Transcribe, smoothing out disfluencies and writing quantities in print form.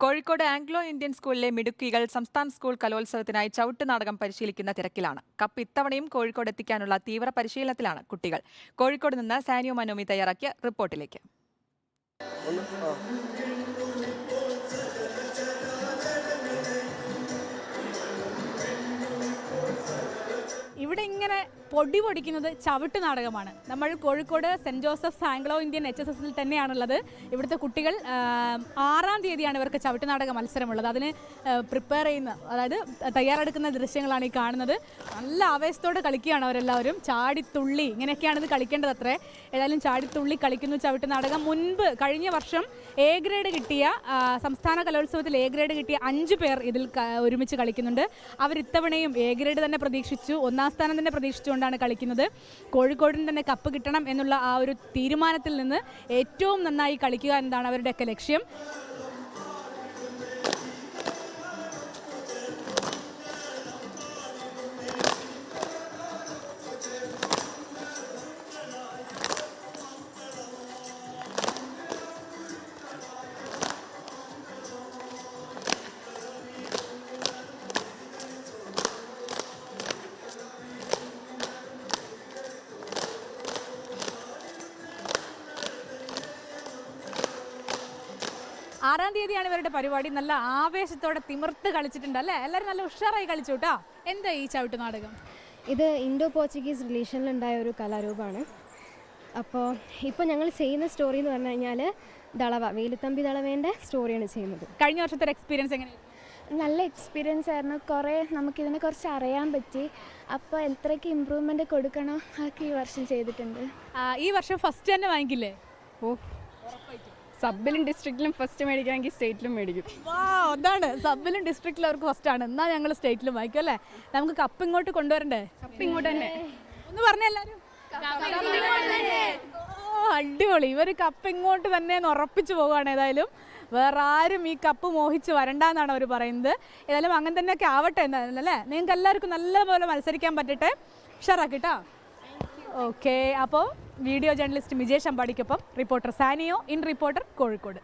Kozhikode Anglo Indian സ്കൂളിലെ മിടുക്കികൾ സംസ്ഥാന school കലോത്സവത്തിനായി ചവിട്ടുനാടകം പരിശീലിക്കുന്ന തിരക്കിലാണ്. കപ്പ് ഇത്തവണയും കോഴിക്കോട് എത്തിക്കാനുള്ള തീവ്ര പരിശീലനത്തിലാണ് കുട്ടികൾ. കോഴിക്കോട് നിന്ന് സാനിയോ മനോമി തയ്യാറാക്കിയ റിപ്പോർട്ടിലേക്ക്. ഇവിടെ ഇങ്ങനെ പൊടി പൊടിക്കുന്നത് ചവിട്ട് നാടകമാണ്. നമ്മൾ Kozhikode Saint Joseph's Anglo Indian HSSൽ തന്നെയാണുള്ളത്. ഇവിടുത്തെ കുട്ടികൾ 6-ാം തീയതിയാണ് ഇവർക്ക് ചവിട്ട് നാടക മത്സരമുള്ളത്. അതിന് പ്രിപ്പയർ ചെയ്യുന്ന, അതായത് തയ്യാറെടുക്കുന്ന ദൃശ്യങ്ങളാണ് ഈ കാണുന്നത്. നല്ല ആവേശത്തോടെ കളിക്കുകയാണ് അവരെല്ലാവരും. ചാടിത്തുള്ളി ഇങ്ങനെയൊക്കെയാണ് ഇത് കളിക്കേണ്ടത് അത്രേ. ഏതായാലും ചാടിത്തുള്ളി കളിക്കുന്നു ചവിട്ട് നാടകം. മുൻപ് കഴിഞ്ഞ വർഷം A ഗ്രേഡ് കിട്ടിയ, സംസ്ഥാന കലോത്സവത്തിൽ A ഗ്രേഡ് കിട്ടിയ 5 പേർ ഇതിൽ ഒരുമിച്ച് കളിക്കുന്നുണ്ട്. അവരിത്തവണയും A ഗ്രേഡ് തന്നെ പ്രതീക്ഷിച്ചു, 1-ാം സ്ഥാനം തന്നെ പ്രതീക്ഷിച്ചുകൊണ്ടാണ് കളിക്കുന്നത്. കോഴിക്കോടിന് തന്നെ കപ്പ് കിട്ടണം എന്നുള്ള ആ ഒരു തീരുമാനത്തിൽ നിന്ന് ഏറ്റവും നന്നായി കളിക്കുക എന്നതാണ് അവരുടെയൊക്കെ ലക്ഷ്യം. ആറാം തീയതിയാണ് ഇവരുടെ പരിപാടി. നല്ല ആവേശത്തോടെ തിമിർത്ത് കളിച്ചിട്ടുണ്ട് അല്ലേ? എല്ലാവരും നല്ല ഉഷാറായി കളിച്ചു കേട്ടോ. എന്താ ഈ ചവിട്ട് നാടകം? ഇത് ഇൻഡോ പോർച്ചുഗീസ് റിലേഷനിലുണ്ടായ ഒരു കലാരൂപമാണ്. ഇപ്പോൾ ഞങ്ങൾ ചെയ്യുന്ന സ്റ്റോറി എന്ന് പറഞ്ഞു കഴിഞ്ഞാൽ ദളവ, വേലുത്തമ്പി ദളവേൻ്റെ സ്റ്റോറിയാണ് ചെയ്യുന്നത്. കഴിഞ്ഞ വർഷത്തെ എക്സ്പീരിയൻസ് എങ്ങനെയാണ്? നല്ല എക്സ്പീരിയൻസ് ആയിരുന്നു. നമുക്കിതിനെ കുറിച്ച് അറിയാൻ പറ്റി. അപ്പോൾ എത്രയ്ക്ക് ഇമ്പ്രൂവ്മെൻ്റ് കൊടുക്കണോ അതൊക്കെ ഈ വർഷം ചെയ്തിട്ടുണ്ട്. ഈ വർഷം ഫസ്റ്റ് തന്നെ വാങ്ങിക്കില്ലേ? സബിലും ഡിസ്ട്രിക്റ്റിലും ഫസ്റ്റ് മേടിക്കാമെങ്കിൽ സ്റ്റേറ്റിലും മേടിക്കും. അതാണ്, സബിലും ഡിസ്ട്രിക്റ്റിലും അവർക്ക് ഫസ്റ്റ് ആണ്. എന്നാൽ ഞങ്ങൾ സ്റ്റേറ്റിലും വാങ്ങിക്കും അല്ലേ? നമുക്ക് കപ്പ് ഇങ്ങോട്ട് കൊണ്ടുവരണ്ടേ? കപ്പ് ഇങ്ങോട്ട് തന്നെ ഒന്ന് പറഞ്ഞേ എല്ലാവരും. അടിപൊളി, ഇവർ കപ്പ് ഇങ്ങോട്ട് തന്നെ എന്ന് ഉറപ്പിച്ചു പോവുകയാണ്. ഏതായാലും വേറെ ആരും ഈ കപ്പ് മോഹിച്ച് വരണ്ടെന്നാണ് അവർ പറയുന്നത്. ഏതായാലും അങ്ങനെ തന്നെയൊക്കെ ആവട്ടെ എന്തായാലും അല്ലേ? നിങ്ങൾക്ക് എല്ലാവർക്കും നല്ലപോലെ മത്സരിക്കാൻ പറ്റട്ടെ. ഉഷാറാക്കിട്ടോ. ഓക്കെ, അപ്പോൾ വീഡിയോ ജേർണലിസ്റ്റ് മിജേഷ് അമ്പാടിക്കൊപ്പം reporter Saniyo, in Reporter Kozhikode.